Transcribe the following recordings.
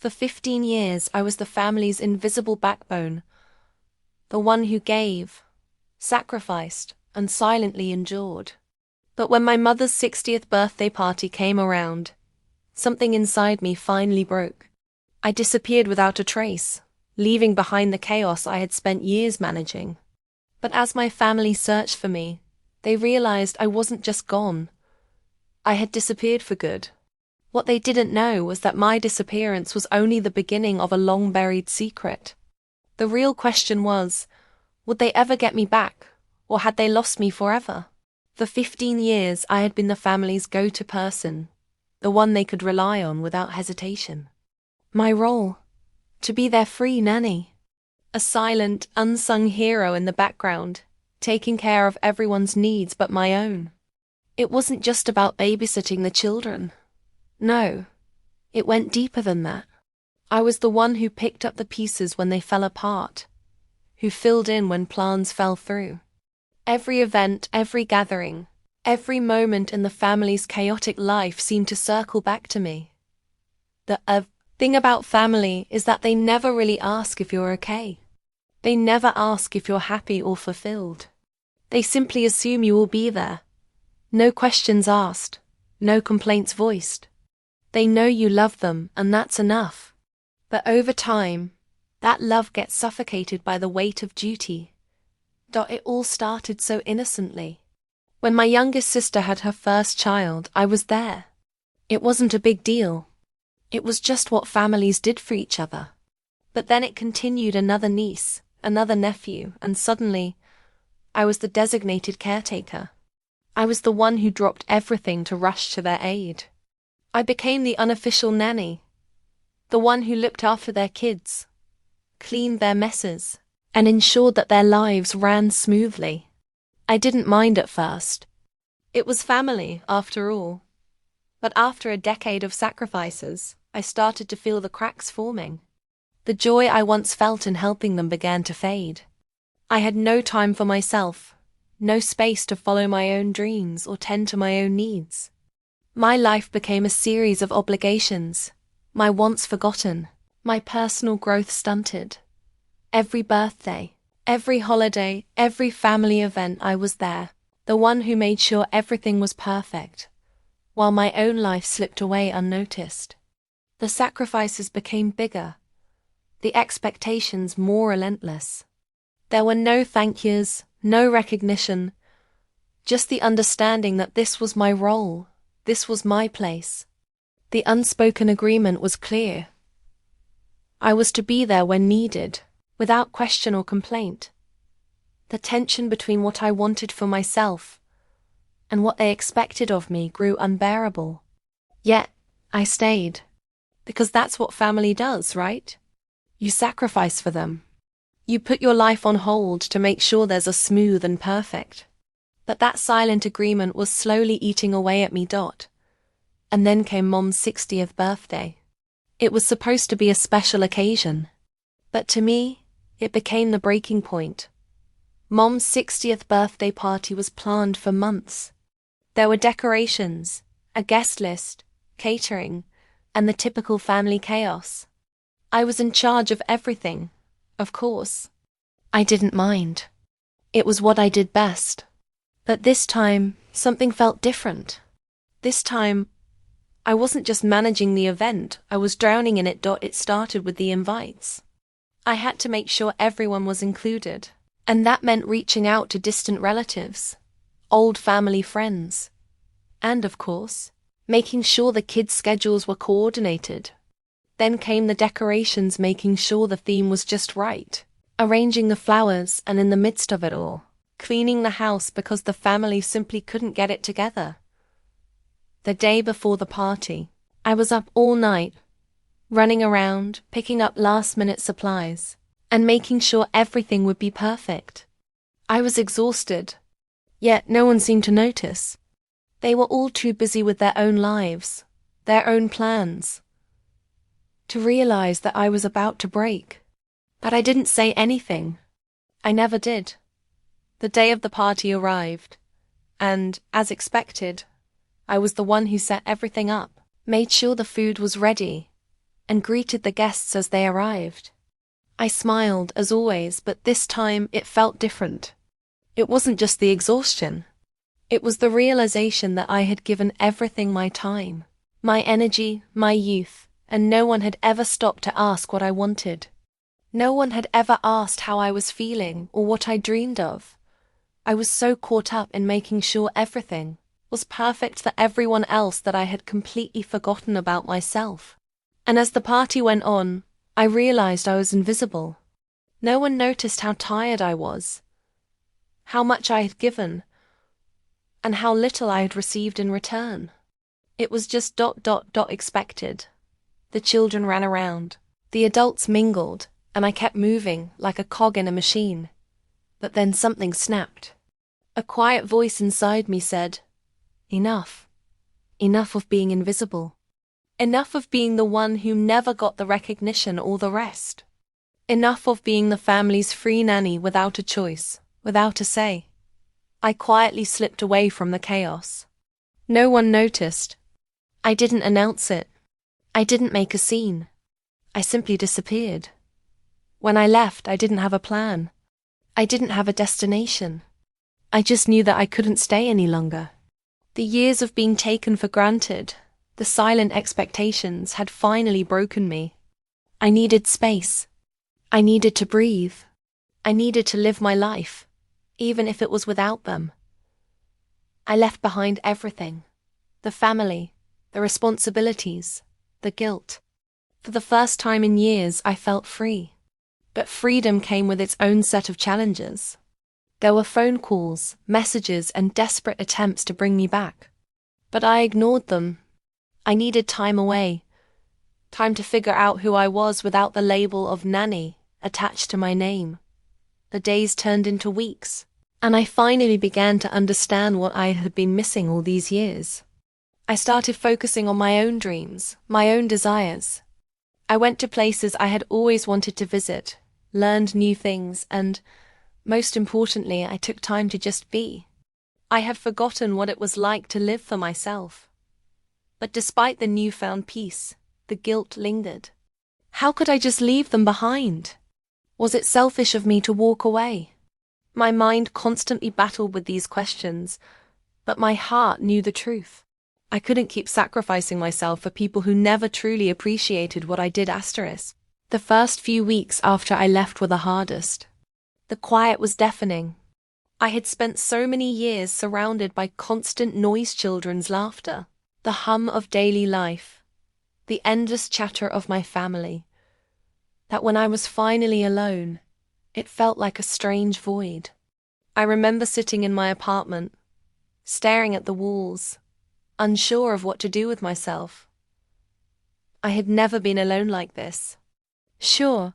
For 15 years, I was the family's invisible backbone, the one who gave, sacrificed, and silently endured. But when my mother's 60th birthday party came around, something inside me finally broke. I disappeared without a trace, leaving behind the chaos I had spent years managing. But as my family searched for me, they realized I wasn't just gone. I had disappeared for good. What they didn't know was that my disappearance was only the beginning of a long-buried secret. The real question was, would they ever get me back, or had they lost me forever? For 15 years, I had been the family's go-to person, the one they could rely on without hesitation. My role? To be their free nanny. A silent, unsung hero in the background, taking care of everyone's needs but my own. It wasn't just about babysitting the children. No, it went deeper than that. I was the one who picked up the pieces when they fell apart, who filled in when plans fell through. Every event, every gathering, every moment in the family's chaotic life seemed to circle back to me. The thing about family is that they never really ask if you're okay. They never ask if you're happy or fulfilled. They simply assume you will be there. No questions asked, no complaints voiced. They know you love them, and that's enough. But over time, that love gets suffocated by the weight of duty. It all started so innocently. When my youngest sister had her first child, I was there. It wasn't a big deal. It was just what families did for each other. But then it continued another niece, another nephew, and suddenly, I was the designated caretaker. I was the one who dropped everything to rush to their aid. I became the unofficial nanny, the one who looked after their kids, cleaned their messes, and ensured that their lives ran smoothly. I didn't mind at first. It was family, after all. But after a decade of sacrifices, I started to feel the cracks forming. The joy I once felt in helping them began to fade. I had no time for myself, no space to follow my own dreams or tend to my own needs. My life became a series of obligations, my wants forgotten, my personal growth stunted. Every birthday, every holiday, every family event, I was there, the one who made sure everything was perfect, while my own life slipped away unnoticed. The sacrifices became bigger, the expectations more relentless. There were no thank yous, no recognition, just the understanding that this was my role, this was my place. The unspoken agreement was clear. I was to be there when needed, without question or complaint. The tension between what I wanted for myself and what they expected of me grew unbearable. Yet, I stayed. Because that's what family does, right? You sacrifice for them. You put your life on hold to make sure there's a smooth and perfect. But that silent agreement was slowly eating away at me. And then came Mom's 60th birthday. It was supposed to be a special occasion. But to me, it became the breaking point. Mom's 60th birthday party was planned for months. There were decorations, a guest list, catering, and the typical family chaos. I was in charge of everything, of course. I didn't mind. It was what I did best. But this time, something felt different. This time, I wasn't just managing the event, I was drowning in it. It started with the invites. I had to make sure everyone was included, and that meant reaching out to distant relatives, old family friends, and of course, making sure the kids' schedules were coordinated. Then came the decorations, making sure the theme was just right, arranging the flowers, and in the midst of it all, cleaning the house because the family simply couldn't get it together. The day before the party, I was up all night, running around, picking up last-minute supplies, and making sure everything would be perfect. I was exhausted, yet no one seemed to notice. They were all too busy with their own lives, their own plans, to realize that I was about to break. But I didn't say anything. I never did. The day of the party arrived, and, as expected, I was the one who set everything up, made sure the food was ready, and greeted the guests as they arrived. I smiled, as always, but this time it felt different. It wasn't just the exhaustion. It was the realization that I had given everything my time, my energy, my youth, and no one had ever stopped to ask what I wanted. No one had ever asked how I was feeling or what I dreamed of. I was so caught up in making sure everything was perfect for everyone else that I had completely forgotten about myself. And as the party went on, I realized I was invisible. No one noticed how tired I was, how much I had given, and how little I had received in return. It was just expected. The children ran around, the adults mingled, and I kept moving like a cog in a machine. But then something snapped. A quiet voice inside me said, "Enough. Enough of being invisible. Enough of being the one who never got the recognition or the rest. Enough of being the family's free nanny without a choice, without a say." I quietly slipped away from the chaos. No one noticed. I didn't announce it. I didn't make a scene. I simply disappeared. When I left, I didn't have a plan. I didn't have a destination. I just knew that I couldn't stay any longer. The years of being taken for granted, the silent expectations, had finally broken me. I needed space. I needed to breathe. I needed to live my life, even if it was without them. I left behind everything: the family, the responsibilities, the guilt. For the first time in years, I felt free. But freedom came with its own set of challenges. There were phone calls, messages, and desperate attempts to bring me back. But I ignored them. I needed time away. Time to figure out who I was without the label of nanny attached to my name. The days turned into weeks, and I finally began to understand what I had been missing all these years. I started focusing on my own dreams, my own desires. I went to places I had always wanted to visit, learned new things, and, most importantly, I took time to just be. I had forgotten what it was like to live for myself. But despite the newfound peace, the guilt lingered. How could I just leave them behind? Was it selfish of me to walk away? My mind constantly battled with these questions, but my heart knew the truth. I couldn't keep sacrificing myself for people who never truly appreciated what I did. The first few weeks after I left were the hardest. The quiet was deafening. I had spent so many years surrounded by constant noise, children's laughter, the hum of daily life, the endless chatter of my family, that when I was finally alone, it felt like a strange void. I remember sitting in my apartment, staring at the walls, unsure of what to do with myself. I had never been alone like this. Sure,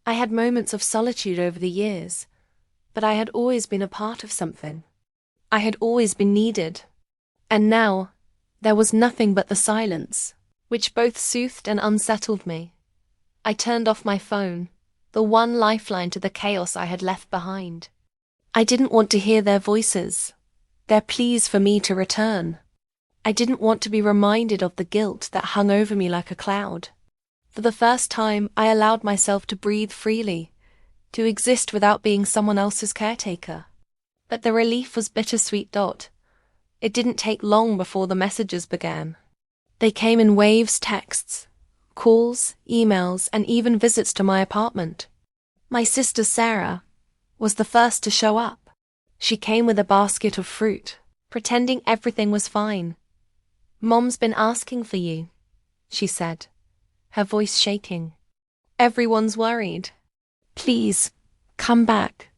I had moments of solitude over the years, but I had always been a part of something. I had always been needed. And now, there was nothing but the silence, which both soothed and unsettled me. I turned off my phone, the one lifeline to the chaos I had left behind. I didn't want to hear their voices, their pleas for me to return. I didn't want to be reminded of the guilt that hung over me like a cloud. For the first time, I allowed myself to breathe freely, to exist without being someone else's caretaker. But the relief was bittersweet. It didn't take long before the messages began. They came in waves: texts, calls, emails, and even visits to my apartment. My sister Sarah was the first to show up. She came with a basket of fruit, pretending everything was fine. "Mom's been asking for you," she said, her voice shaking. "Everyone's worried. Please, come back.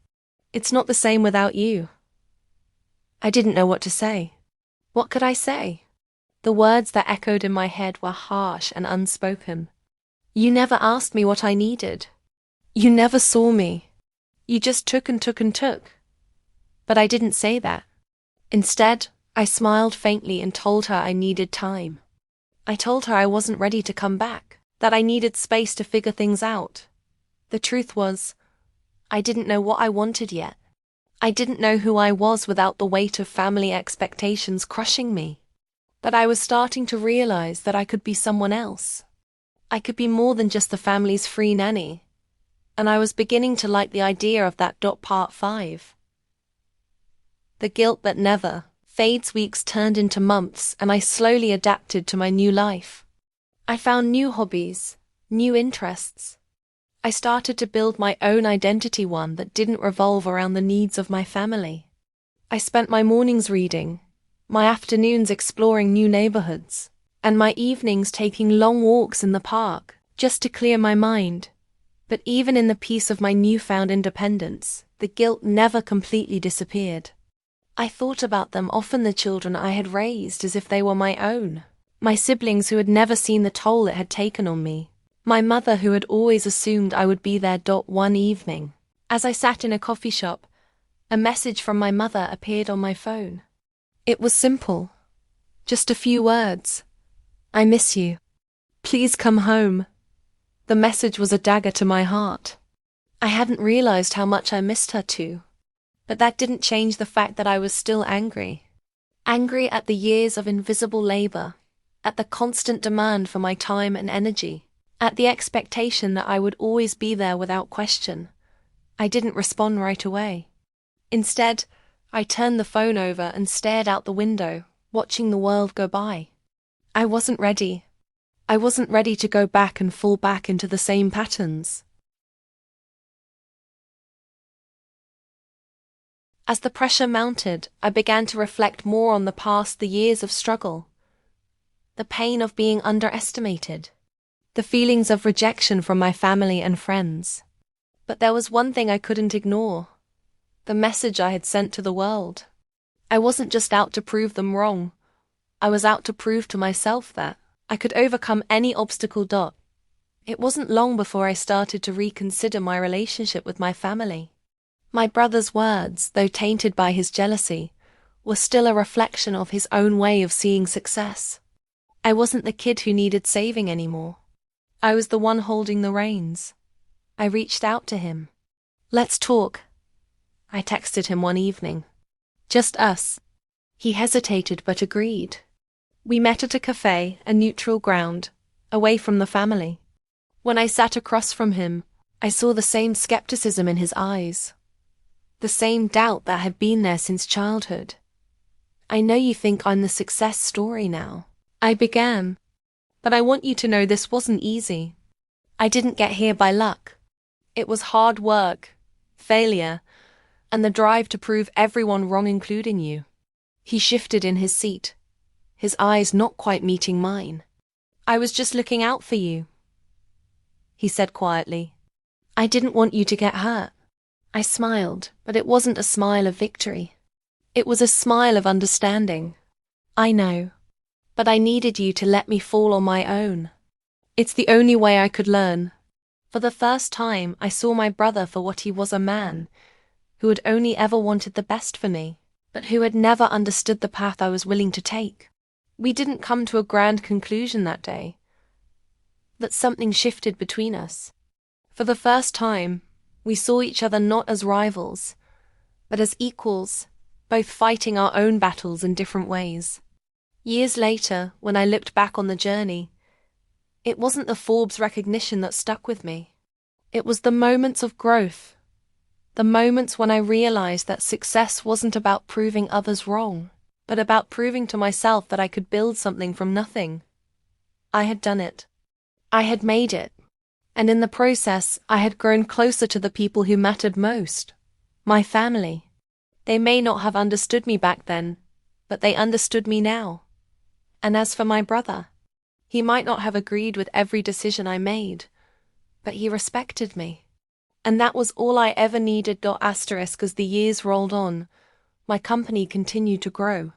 It's not the same without you." I didn't know what to say. What could I say? The words that echoed in my head were harsh and unspoken. "You never asked me what I needed. You never saw me. You just took and took and took." But I didn't say that. Instead, I smiled faintly and told her I needed time. I told her I wasn't ready to come back, that I needed space to figure things out. The truth was, I didn't know what I wanted yet. I didn't know who I was without the weight of family expectations crushing me. But I was starting to realize that I could be someone else. I could be more than just the family's free nanny, and I was beginning to like the idea of that. Part 5. The guilt that never fades. Weeks turned into months, and I slowly adapted to my new life. I found new hobbies, new interests. I started to build my own identity, one that didn't revolve around the needs of my family. I spent my mornings reading, my afternoons exploring new neighborhoods, and my evenings taking long walks in the park, just to clear my mind. But even in the peace of my newfound independence, the guilt never completely disappeared. I thought about them, often the children I had raised as if they were my own. My siblings who had never seen the toll it had taken on me. My mother who had always assumed I would be there. One evening, as I sat in a coffee shop, a message from my mother appeared on my phone. It was simple. Just a few words. I miss you. Please come home. The message was a dagger to my heart. I hadn't realized how much I missed her too. But that didn't change the fact that I was still angry. Angry at the years of invisible labor, at the constant demand for my time and energy, at the expectation that I would always be there without question. I didn't respond right away. Instead, I turned the phone over and stared out the window, watching the world go by. I wasn't ready. I wasn't ready to go back and fall back into the same patterns. As the pressure mounted, I began to reflect more on the past, the years of struggle, the pain of being underestimated, the feelings of rejection from my family and friends. But there was one thing I couldn't ignore: the message I had sent to the world. I wasn't just out to prove them wrong. I was out to prove to myself that I could overcome any obstacle. It wasn't long before I started to reconsider my relationship with my family. My brother's words, though tainted by his jealousy, were still a reflection of his own way of seeing success. I wasn't the kid who needed saving anymore. I was the one holding the reins. I reached out to him. "Let's talk," I texted him one evening. "Just us." He hesitated but agreed. We met at a cafe, a neutral ground, away from the family. When I sat across from him, I saw the same skepticism in his eyes. The same doubt that had been there since childhood. "I know you think I'm the success story now," I began. "But I want you to know this wasn't easy. I didn't get here by luck. It was hard work, failure, and the drive to prove everyone wrong, including you." He shifted in his seat, his eyes not quite meeting mine. "I was just looking out for you," he said quietly. "I didn't want you to get hurt." I smiled, but it wasn't a smile of victory. It was a smile of understanding. "I know, but I needed you to let me fall on my own. It's the only way I could learn." For the first time, I saw my brother for what he was: a man who had only ever wanted the best for me, but who had never understood the path I was willing to take. We didn't come to a grand conclusion that day, but something shifted between us. For the first time, we saw each other not as rivals, but as equals, both fighting our own battles in different ways. Years later, when I looked back on the journey, it wasn't the Forbes recognition that stuck with me. It was the moments of growth, the moments when I realized that success wasn't about proving others wrong, but about proving to myself that I could build something from nothing. I had done it. I had made it. And in the process, I had grown closer to the people who mattered most: my family. They may not have understood me back then, but they understood me now. And as for my brother, he might not have agreed with every decision I made, but he respected me. And that was all I ever needed. As the years rolled on, my company continued to grow.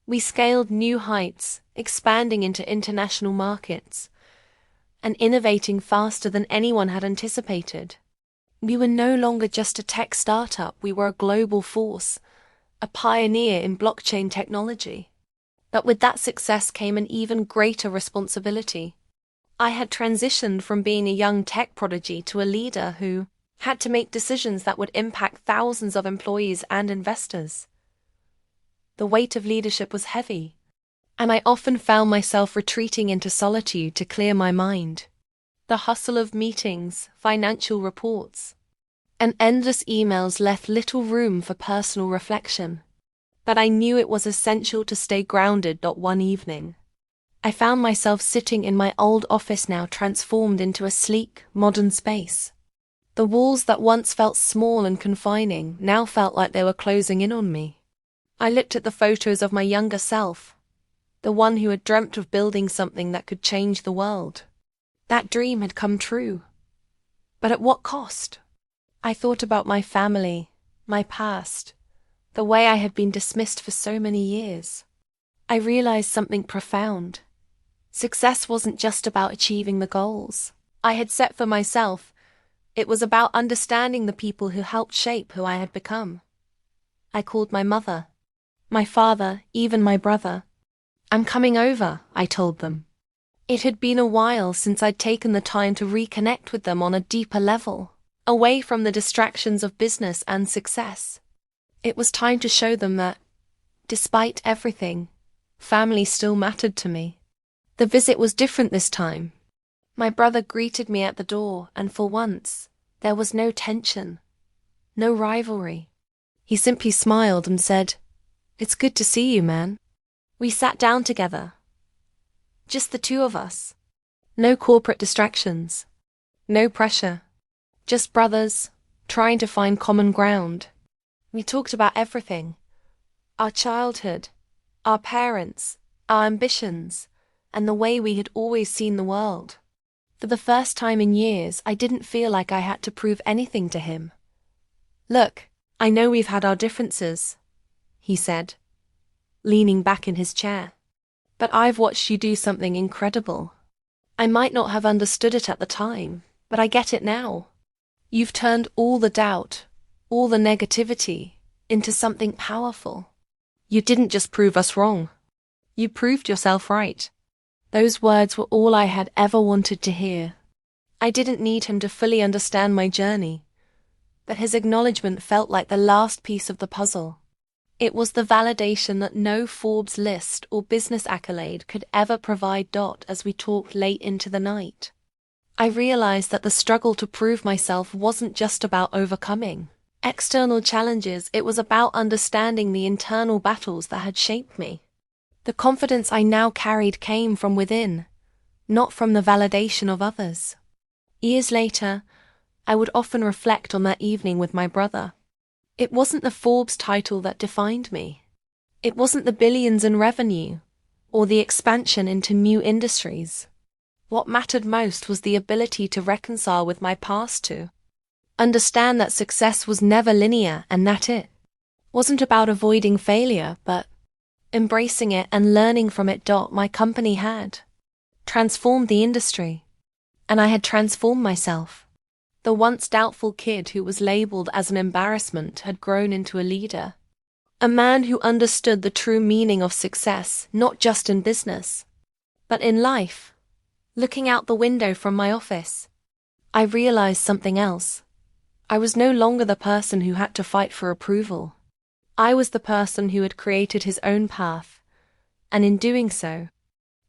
We scaled new heights, expanding into international markets, and innovating faster than anyone had anticipated. We were no longer just a tech startup, we were a global force, a pioneer in blockchain technology. But with that success came an even greater responsibility. I had transitioned from being a young tech prodigy to a leader who had to make decisions that would impact thousands of employees and investors. The weight of leadership was heavy, and I often found myself retreating into solitude to clear my mind. The hustle of meetings, financial reports, and endless emails left little room for personal reflection. But I knew it was essential to stay grounded. One evening, I found myself sitting in my old office, now transformed into a sleek, modern space. The walls that once felt small and confining now felt like they were closing in on me. I looked at the photos of my younger self, the one who had dreamt of building something that could change the world. That dream had come true. But at what cost? I thought about my family, my past, the way I had been dismissed for so many years. I realized something profound. Success wasn't just about achieving the goals I had set for myself. It was about understanding the people who helped shape who I had become. I called my mother, my father, even my brother. "I'm coming over," I told them. It had been a while since I'd taken the time to reconnect with them on a deeper level, away from the distractions of business and success. It was time to show them that, despite everything, family still mattered to me. The visit was different this time. My brother greeted me at the door, and for once, there was no tension, no rivalry. He simply smiled and said, "It's good to see you, man." We sat down together. Just the two of us. No corporate distractions. No pressure. Just brothers, trying to find common ground. We talked about everything. Our childhood, our parents, our ambitions, and the way we had always seen the world. For the first time in years, I didn't feel like I had to prove anything to him. "Look, I know we've had our differences," he said, leaning back in his chair. "But I've watched you do something incredible. I might not have understood it at the time, but I get it now. You've turned all the doubt, all the negativity, into something powerful. You didn't just prove us wrong. You proved yourself right." Those words were all I had ever wanted to hear. I didn't need him to fully understand my journey, but his acknowledgement felt like the last piece of the puzzle. It was the validation that no Forbes list or business accolade could ever provide. As we talked late into the night, I realized that the struggle to prove myself wasn't just about overcoming external challenges. It was about understanding the internal battles that had shaped me. The confidence I now carried came from within, not from the validation of others. Years later, I would often reflect on that evening with my brother. It wasn't the Forbes title that defined me. It wasn't the billions in revenue, or the expansion into new industries. What mattered most was the ability to reconcile with my past, to understand that success was never linear and that it wasn't about avoiding failure, but embracing it and learning from it. My company had transformed the industry, and I had transformed myself. The once doubtful kid who was labeled as an embarrassment had grown into a leader, a man who understood the true meaning of success, not just in business, but in life. Looking out the window from my office, I realized something else. I was no longer the person who had to fight for approval. I was the person who had created his own path, and in doing so,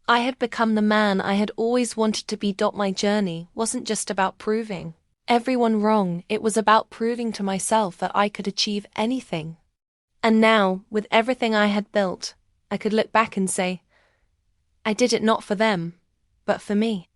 I had become the man I had always wanted to be. My journey wasn't just about proving everyone wrong, it was about proving to myself that I could achieve anything. And now, with everything I had built, I could look back and say, I did it not for them, but for me.